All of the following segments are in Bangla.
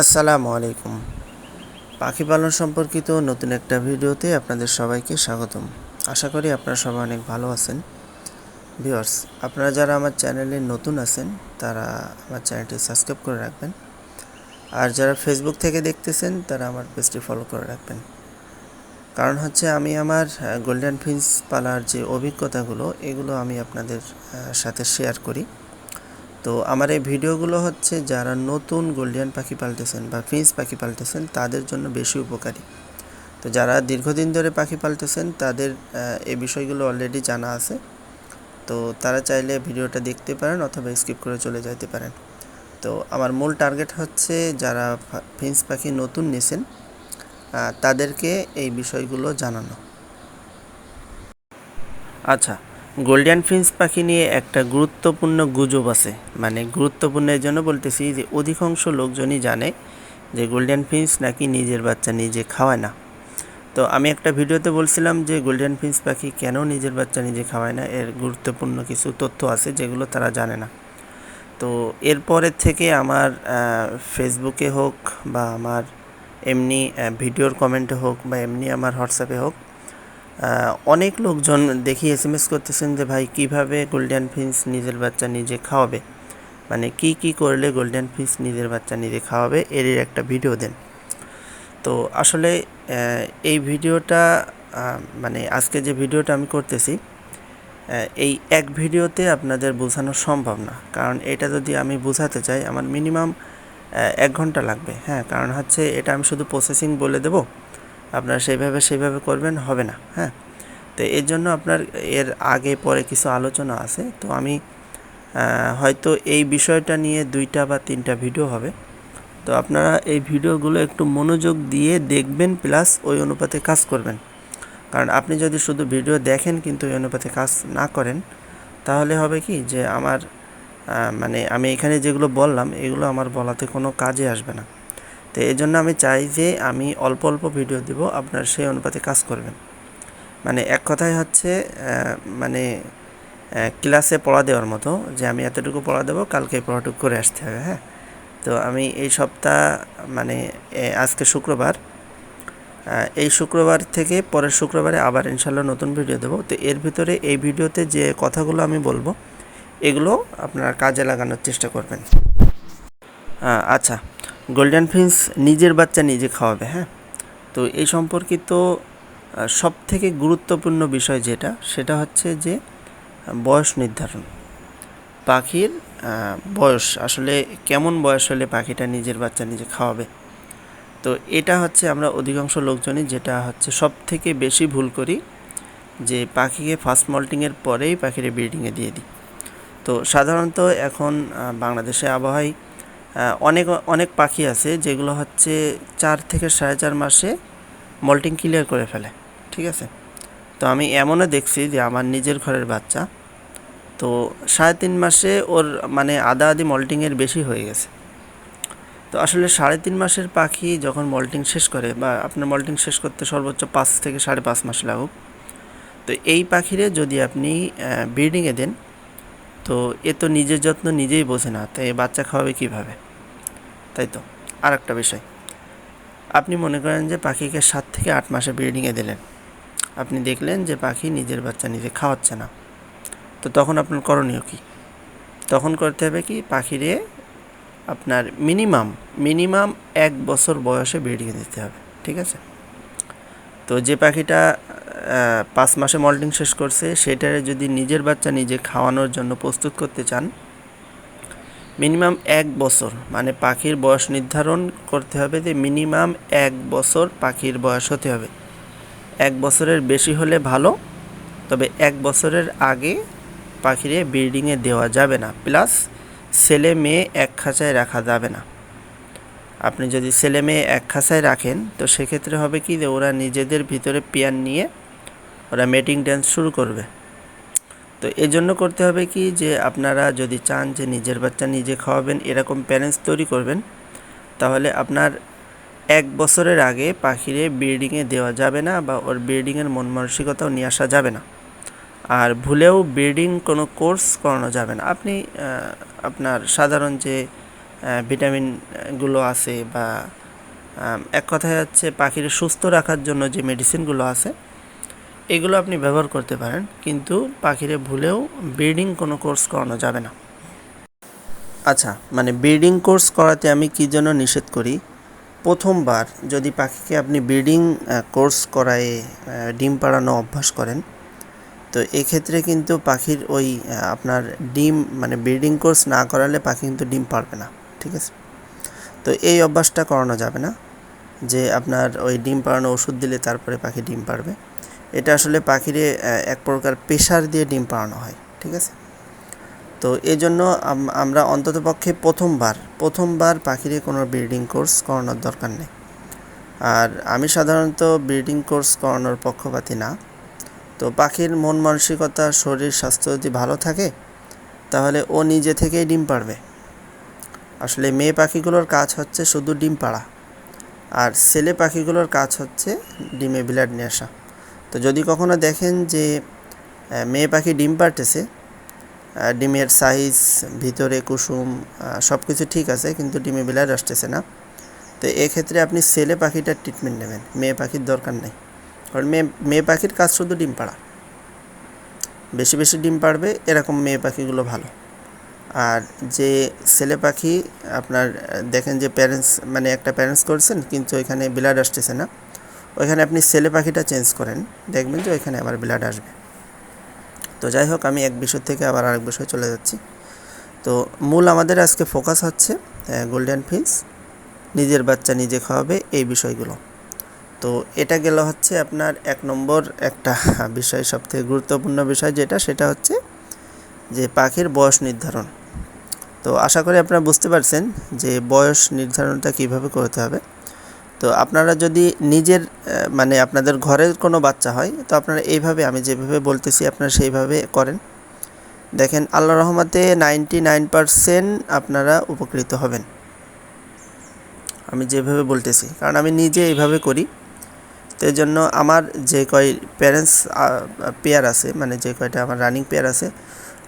আসসালামু আলাইকুম। পাখি পালন সম্পর্কিত নতুন একটা ভিডিওতে আপনাদের সবাইকে স্বাগতম। আশা করি আপনারা সবাই অনেক ভালো আছেন। ভিউয়ার্স, আপনারা যারা আমার চ্যানেলে নতুন আছেন তারা আমার চ্যানেলটি সাবস্ক্রাইব করে রাখবেন। আর যারা ফেসবুক থেকে দেখতেছেন তারা আমার পেজটি ফলো করে রাখবেন। কারণ হচ্ছে আমি আমার গোল্ডেন ফিঞ্চ পালার যে অভিজ্ঞতাগুলো এগুলো আমি আপনাদের সাথে শেয়ার করি। তো আমার এই ভিডিওগুলো হচ্ছে যারা নতুন গোল্ডেন পাখি পালতেছেন বা ফিঞ্চ পাখি পালতেছেন তাদের জন্য বেশি উপকারী। তো যারা দীর্ঘদিন ধরে পাখি পালতেছেন তাদের এই বিষয়গুলো অলরেডি জানা আছে। তো তারা চাইলে ভিডিওটা দেখতে পারেন অথবা স্কিপ করে চলে যেতে পারেন। তো আমার মূল টার্গেট হচ্ছে যারা ফিঞ্চ পাখি নতুন নিছেন তাদেরকে এই বিষয়গুলো জানানো। আচ্ছা, গোল্ডেন ফিঞ্চ পাখি নিয়ে একটা গুরুত্বপূর্ণ গুজব আছে। মানে গুরুত্বপূর্ণ এর জন্য বলতেছি যে অধিকাংশ লোকজনই জানে যে গোল্ডেন ফিঞ্চ নাকি নিজের বাচ্চা নিজে খাওয়ায় না। তো আমি একটা ভিডিওতে বলছিলাম যে গোল্ডেন ফিঞ্চ পাখি কেন নিজের বাচ্চা নিজে খাওয়ায় না, এর গুরুত্বপূর্ণ কিছু তথ্য আছে যেগুলো তারা জানে না। তো এরপরের থেকে আমার ফেসবুকে হোক বা আমার এমনি ভিডিওর কমেন্টে হোক বা এমনি আমার হোয়াটসঅ্যাপে হোক অনেক লোকজন দেখি এসএমএস করতেছেন যে ভাই কিভাবে গোল্ডেন ফিঞ্চ নিজের বাচ্চা নিজে খাওয়াবে, মানে কি করলে গোল্ডেন ফিঞ্চ নিজের বাচ্চা নিজে খাওয়াবে এর একটা ভিডিও দেন। তো আসলে এই ভিডিওটা মানে আজকে যে ভিডিওটা আমি করতেছি এই এক ভিডিওতে আপনাদের বোঝানো সম্ভব না। কারণ এটা যদি আমি বোঝাতে চাই আমার মিনিমাম 1 ঘন্টা লাগবে। হ্যাঁ, কারণ হচ্ছে এটা আমি শুধু প্রসেসিং বলে দেব, আপনারা সেইভাবে করবেন হবে না। হ্যাঁ, তো এর জন্য আপনার এর আগে পরে কিছু আলোচনা আছে। তো আমি হয়তো এই বিষয়টা নিয়ে 2টা বা 3টা ভিডিও হবে। তো আপনারা এই ভিডিওগুলো একটু মনোযোগ দিয়ে দেখবেন, প্লাস ওই অনুপাতে কাজ করবেন। কারণ আপনি যদি শুধু ভিডিও দেখেন কিন্তু ওই অনুপাতে কাজ না করেন তাহলে হবে কি যে আমার মানে আমি এখানে যেগুলো বললাম এগুলো আমার বলাতে কোনো কাজে আসবে না। তো এই জন্য আমি চাই যে আমি অল্প অল্প ভিডিও দেব, আপনার সেই অনুপাতে কাজ করবেন। মানে এক কথায় হচ্ছে মানে ক্লাসে পড়া দেওয়ার মতো, যে আমি এতটুকু পড়া দেবো, কালকে পড়াটুকু করে আসতে হবে। হ্যাঁ, তো আমি এই সপ্তাহ মানে আজকে শুক্রবার, এই শুক্রবার থেকে পরের শুক্রবারে আবার ইনশাল্লাহ নতুন ভিডিও দেবো। তো এর ভিতরে এই ভিডিওতে যে কথাগুলো আমি বলবো এগুলো আপনারা কাজে লাগানোর চেষ্টা করবেন। আচ্ছা, গোল্ডেন ফিঞ্চ নিজের বাচ্চা নিজে খাওয়াবে। হ্যাঁ, তো এই সম্পর্কিত সবথেকে গুরুত্বপূর্ণ বিষয় যেটা সেটা হচ্ছে যে বয়স নির্ধারণ। পাখির বয়স আসলে কেমন বয়স হলে পাখিটা নিজের বাচ্চা নিজে খাওয়াবে। তো এটা হচ্ছে আমরা অধিকাংশ লোকজনই যেটা হচ্ছে সবথেকে বেশি ভুল করি, যে পাখিকে ফার্স্ট মল্টিংয়ের পরেই পাখিরে ব্রিডিংয়ে দিয়ে দিই। তো সাধারণত এখন বাংলাদেশে আবহাওয়ায় অনেক পাখি আছে যেগুলো হচ্ছে 4 থেকে 4.5 মাসে মল্টিং ক্লিয়ার করে ফেলে। ঠিক আছে, তো আমি এমনও দেখছি যে আমার নিজের ঘরের বাচ্চা তো 3.5 মাসে ওর মানে আধা মল্টিংয়ের বেশি হয়ে গেছে। তো আসলে 3.5 মাসের পাখি যখন মল্টিং শেষ করে, বা আপনার মল্টিং শেষ করতে সর্বোচ্চ 5 থেকে 5.5 মাস লাগুক, তো এই পাখিরে যদি আপনি ব্রিডিংয়ে দেন তো এ তো নিজের যত্ন নিজেই বোঝে না, তাই বাচ্চা খাওয়াবে কীভাবে? তাই তো। আর একটা বিষয়, আপনি মনে করেন যে পাখিকে 7 থেকে 8 মাসে ব্রিডিংয়ে দিলেন, আপনি দেখলেন যে পাখি নিজের বাচ্চা নিজে খাওয়াচ্ছে না, তো তখন আপনার করণীয় কী? তখন করতে হবে কি, পাখিরে আপনার মিনিমাম 1 বছর বয়সে ব্রিডিংয়ে দিতে হবে। ঠিক আছে, তো যে পাখিটা 5 মাসে মল্টিং শেষ করছে সেটারে যদি নিজের বাচ্চা নিজে খাওয়ানোর জন্য প্রস্তুত করতে চান, মিনিমাম 1 বছর, মানে পাখির বয়স নির্ধারণ করতে হবে যে মিনিমাম 1 বছর পাখির বয়স হতে হবে। 1 বছরের বেশি হলে ভালো, তবে 1 বছরের আগে পাখিরে ব্রিডিংয়ে দেওয়া যাবে না। প্লাস ছেলে মেয়ে এক খাঁচায় রাখা যাবে না। আপনি যদি ছেলে মেয়ে এক খাঁচায় রাখেন তো সেক্ষেত্রে হবে কি যে ওরা নিজেদের ভিতরে পেয়ার নিয়ে ওরা মেটিং ড্যান্স শুরু করবে। তো এই জন্য করতে হবে কি যে আপনারা যদি চান যে নিজের বাচ্চা নিজে খাওয়াবেন এরকম প্যারেন্টস তৈরি করবেন, তাহলে আপনার 1 বছরের আগে পাখিরে ব্রিডিংয়ে দেওয়া যাবে না, বা ওর ব্রিডিংয়ের মন মানসিকতাও নিয়ে আসা যাবে না। আর ভুলেও ব্রিডিং কোনো কোর্স করানো যাবে না। আপনি আপনার সাধারণ যে ভিটামিনগুলো আছে বা এক কথায় হচ্ছে পাখির সুস্থ রাখার জন্য যে মেডিসিনগুলো আছে এগুলো আপনি ব্যবহার করতে পারেন, কিন্তু পাখিরে ভুলেও ব্রিডিং কোনো কোর্স করানো যাবে না। আচ্ছা, মানে ব্রিডিং কোর্স করাতে আমি কী জন্য নিষেধ করি, প্রথমবার যদি পাখিকে আপনি ব্রিডিং কোর্স করায় ডিম পাড়ানো অভ্যাস করেন, তো এক্ষেত্রে কিন্তু পাখির ওই আপনার ডিম মানে ব্রিডিং কোর্স না করালে পাখি কিন্তু ডিম পারবে না, ঠিক আছে? তো এই অভ্যাসটা করানো যাবে না যে আপনার ওই ডিম পাড়ানো ওষুধ দিলে তারপরে পাখি ডিম পারবে। এটা আসলে পাখিরে এক প্রকার প্রেশার দিয়ে ডিম পাড়ানো হয়, ঠিক আছে? তো এই জন্য আমরা অন্ততপক্ষে প্রথমবার পাখিরে কোনো ব্রিডিং কোর্স করানোর দরকার নেই। আর আমি সাধারণত ব্রিডিং কোর্স করানোর পক্ষপাতী না। তো পাখির মন মানসিকতা, শরীর স্বাস্থ্য যদি ভালো থাকে তাহলে ও নিজে থেকেই ডিম পাড়বে। আসলে মেয়ে পাখিগুলোর কাজ হচ্ছে শুধু ডিম পাড়া, আর ছেলে পাখিগুলোর কাজ হচ্ছে ডিমে ব্লাড নিয়ে আসা। তো যদি কখনো দেখেন যে মেয়ে পাখি ডিম পাড়তেছে, ডিমের সাইজ, ভিতরে কুসুম সব কিছু ঠিক আছে, কিন্তু ডিমে ব্লাড আসতেছে না, তো এক্ষেত্রে আপনি ছেলে পাখিটার ট্রিটমেন্ট নেবেন, মেয়ে পাখির দরকার নেই। কারণ মেয়ে পাখির কাজ শুধু ডিম পাড়া, বেশি বেশি ডিম পাড়বে এরকম মেয়ে পাখিগুলো ভালো। আর যে ছেলে পাখি আপনার দেখেন যে প্যারেন্টস মানে একটা প্যারেন্টস করছেন কিন্তু ওইখানে ব্লাড আসতেছে না, ওইখানে আপনি ছেলে পাখিটা চেঞ্জ করেন, দেখবেন যে ওইখানে আবার ব্লাড আসবে। তো যাই হোক, আমি এক বিষয় থেকে আবার আরেক বিষয়ে চলে যাচ্ছি। তো মূল আমাদের আজকে ফোকাস হচ্ছে গোল্ডেন ফিন্স নিজের বাচ্চা নিজে খাওয়াবে এই বিষয়গুলো। তো এটা গেল হচ্ছে আপনার এক নম্বর একটা বিষয়, সবথেকে গুরুত্বপূর্ণ বিষয় সেটা হচ্ছে যে পাখির বয়স নির্ধারণ। তো আশা করি আপনারা বুঝতে পারছেন যে বয়স নির্ধারণটা কিভাবে করতে হবে। তো আপনারা যদি নিজের মানে আপনাদের ঘরের কোনো বাচ্চা হয় তো আপনারা এইভাবে, আমি যেভাবে বলতেছি আপনারা সেইভাবে করেন, দেখেন আল্লাহর রহমতে 99% আপনারা উপকৃত হবেন আমি যেভাবে বলতেছি, কারণ আমি নিজে এইভাবে করি। তো এই জন্য আমার যে কয় প্যারেন্টস পেয়ার আছে, মানে যে কয়টা আমার রানিং পেয়ার আছে,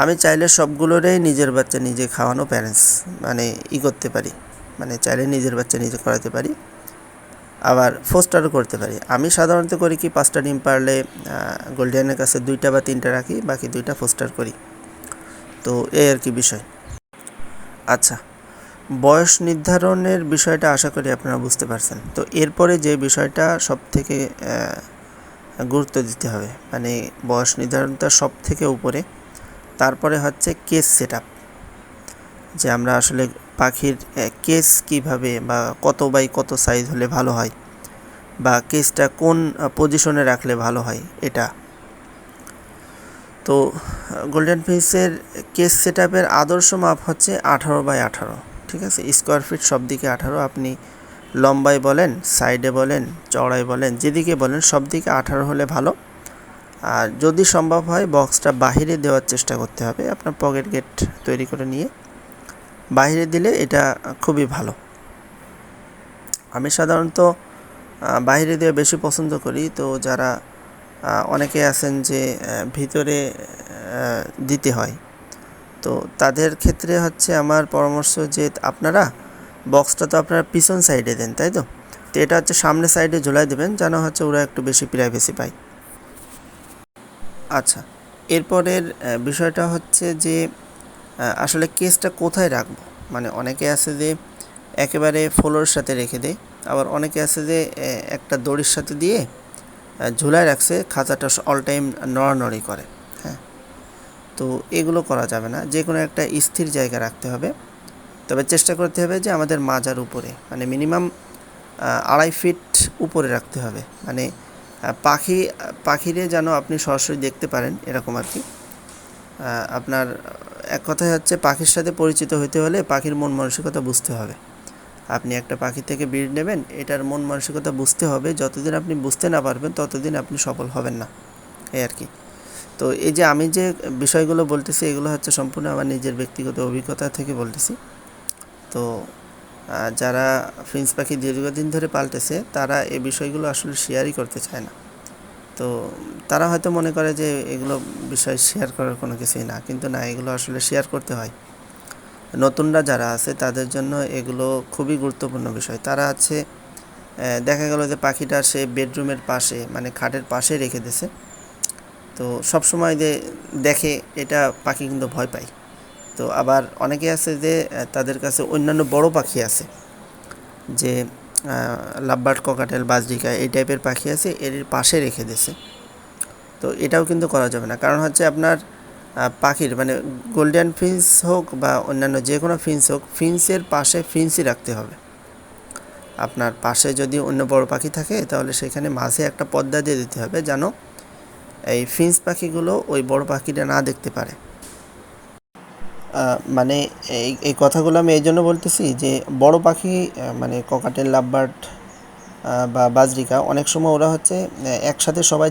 আমি চাইলে সবগুলোরই নিজের বাচ্চা নিজে খাওয়ানো প্যারেন্টস মানে করতে পারি, মানে চাইলে নিজের বাচ্চা নিজে করাতে পারি, আবার ফোস্টারও করতে পারি। আমি সাধারণত করি কি, 5টা ডিম পারলে গোল্ডেনের কাছে 2টা বা 3টা রাখি, বাকি 2টা ফোস্টার করি। তো এই আর কি বিষয়। আচ্ছা, বয়স নির্ধারণের বিষয়টা আশা করি আপনারা বুঝতে পারছেন। তো এরপরে যে বিষয়টা সব থেকে গুরুত্ব দিতে হবে, মানে বয়স নির্ধারণটা সব থেকে উপরে, তারপরে হচ্ছে কেস সেট আপ, যে আমরা আসলে পাখির কেস কিভাবে বা কত বাই কত সাইজ হলে ভালো হয়, বা কেসটা কোন পজিশনে রাখলে ভালো হয় এটা। তো গোল্ডেন ফিন্সের কেস সেট আপের আদর্শ মাপ হচ্ছে 18x18, ঠিক আছে? স্কোয়ার ফিট সব দিকে 18, আপনি লম্বায় বলেন, সাইডে বলেন, চওড়ায় বলেন, যেদিকে বলেন সব দিকে 18 হলে ভালো। আর যদি সম্ভব হয় বক্সটা বাহিরে দেওয়ার চেষ্টা করতে হবে, আপনার পকেট গেট তৈরি করে নিয়ে বাইরে দিলে এটা খুবই ভালো। আমি সাধারণত বাইরে দিয়ে বেশি পছন্দ করি। তো যারা অনেকে আছেন যে ভিতরে দিতে হয়, তো তাদের ক্ষেত্রে হচ্ছে আমার পরামর্শ যে আপনারা বক্সটা তো আপনারা পিছন সাইডে দেন, তাই তো? তো এটা হচ্ছে সামনে সাইডে ঝুলাই দেবেন, যেন হচ্ছে ওরা একটু বেশি প্রাইভেসি পায়। আচ্ছা, এরপরের বিষয়টা হচ্ছে যে আসলে কেসটা কোথায় রাখবো। মানে অনেকে আছে যে একেবারে ফ্লোরের সাথে রেখে দেয়, আবার অনেকে আছে যে একটা দড়ির সাথে দিয়ে ঝুলায় রাখছে, খাঁচাটা অল টাইম নড়ানড়ি করে। হ্যাঁ, তো এগুলো করা যাবে না, যে কোনো একটা স্থির জায়গা রাখতে হবে। তবে চেষ্টা করতে হবে যে আমাদের মাজার উপরে, মানে মিনিমাম 2.5 ফিট উপরে রাখতে হবে, মানে পাখিরে যেন আপনি সরাসরি দেখতে পারেন এরকম আর কি। আপনার এক কথায় হচ্ছে পাখির সাথে পরিচিত হতে হলে পাখির মন মানসিকতা বুঝতে হবে। আপনি একটা পাখি থেকে ব্রিড নেবেন, এটার মন মানসিকতা বুঝতে হবে। যতদিন আপনি বুঝতে না পারবেন ততদিন আপনি সফল হবেন না, এই আর কি। তো এই যে আমি যে বিষয়গুলো বলতেছি এগুলো হচ্ছে সম্পূর্ণ আমার নিজের ব্যক্তিগত অভিজ্ঞতা থেকে বলতেছি। তো যারা ফিন্স পাখি দীর্ঘদিন ধরে পালতেছে তারা এই বিষয়গুলো আসলে শেয়ারই করতে চায় না। তো তারা হয়তো মনে করে যে এগুলো বিষয় শেয়ার করার কোনো কিছুই না, কিন্তু না, এগুলো আসলে শেয়ার করতে হয়। নতুনরা যারা আছে তাদের জন্য এগুলো খুবই গুরুত্বপূর্ণ বিষয়। তারা আছে দেখা গেল যে পাখিটা সে বেডরুমের পাশে মানে খাটের পাশে রেখে দিয়েছে, তো সবসময় যে দেখে এটা পাখি কিন্তু ভয় পায়। তো আবার অনেকে আছে যে তাদের কাছে অন্যান্য বড় পাখি আছে, যে লাভবার্ড, ককাটেল, বাজরিকা এই টাইপের পাখি আছে, এর পাশে রেখে দিয়েছে। তো এটাও কিন্তু করা যাবে না, কারণ হচ্ছে আপনার পাখির মানে গোল্ডেন ফিন্স হোক বা অন্যান্য যে কোনো ফিন্স হোক, ফিন্সের পাশে ফিন্সই রাখতে হবে। আপনার পাশে যদি অন্য বড় পাখি থাকে তাহলে সেখানে মাঝে একটা পর্দা দিয়ে দিতে হবে, যেন এই ফিন্স পাখিগুলো ওই বড় পাখিটা না দেখতে পারে। মানে এই কথাগুলো আমি এই জন্য বলতেছি যে বড় পাখি মানে ককাটেল, লাভবার্ড বা বাজরিকা অনেক সময় ওরা হচ্ছে একসাথে সবাই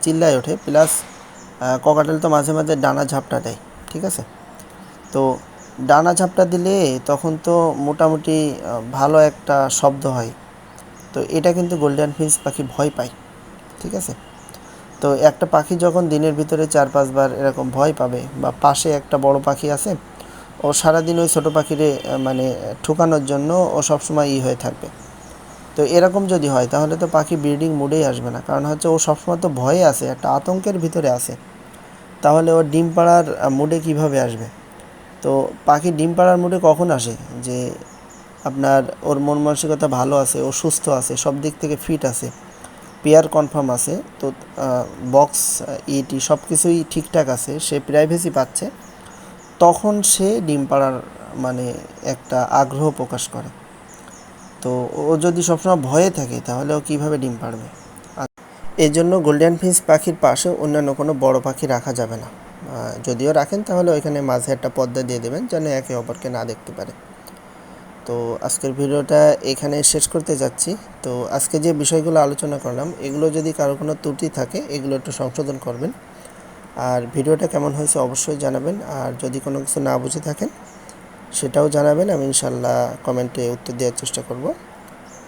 চিল্লায় ওঠে, প্লাস ককাটেল তো মাঝে মাঝে ডানা ঝাপটা দেয়, ঠিক আছে? তো ডানা ঝাপটা দিলে তখন তো মোটামুটি ভালো একটা শব্দ হয়। তো এটা কিন্তু গোল্ডেন ফিন্স পাখি ভয় পায়, ঠিক আছে? তো একটা পাখি যখন দিনের ভিতরে 4-5 বার এরকম ভয় পাবে, বা পাশে একটা বড় পাখি আছে, ও সারাদিন ওই ছোটো পাখিরে মানে ঠুকানোর জন্য ও সবসময় হয়ে থাকবে। তো এরকম যদি হয় তাহলে তো পাখি ব্রিডিং মুডেই আসবে না, কারণ হচ্ছে ও সবসময় তো ভয়ে আছে, একটা আতঙ্কের ভিতরে আছে। তাহলে ও ডিম পাড়ার মুডে কিভাবে আসবে? তো পাখি ডিম পাড়ার মুডে কখন আসে? যে আপনার ওর মন মানসিকতা ভালো আছে, ও সুস্থ আছে, সব দিক থেকে ফিট আছে, পেয়ার কনফার্ম আছে, তো বক্স ইটি সব কিছুই ঠিকঠাক আছে, সে প্রাইভেসি পাচ্ছে, তখন সে ডিম পাড়ার মানে একটা আগ্রহ প্রকাশ করে। তো ও যদি সবসময় ভয়ে থাকে তাহলে ও কীভাবে ডিম পাড়বে? এই জন্য গোল্ডেন ফিন্স পাখির পাশে অন্যান্য কোনো বড় পাখি রাখা যাবে না। যদিও রাখেন তাহলে ওইখানে মাঝে একটা পর্দা দিয়ে দেবেন, যেন একে অপরকে না দেখতে পারে। তো আজকের ভিডিওটা এখানে শেষ করতে যাচ্ছি। তো আজকে যে বিষয়গুলো আলোচনা করলাম, এগুলো যদি কারো কোনো ত্রুটি থাকে এগুলো একটু সংশোধন করবেন। আর ভিডিওটা কেমন হয়েছে অবশ্যই জানাবেন। আর যদি কোনো কিছু না বুঝে থাকেন সেটাও জানাবেন, আমি ইনশাল্লাহ কমেন্টে উত্তর দেওয়ার চেষ্টা করব।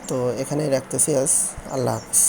তো এখানেই রাখতেছি আজ। আল্লাহ হাফিজ।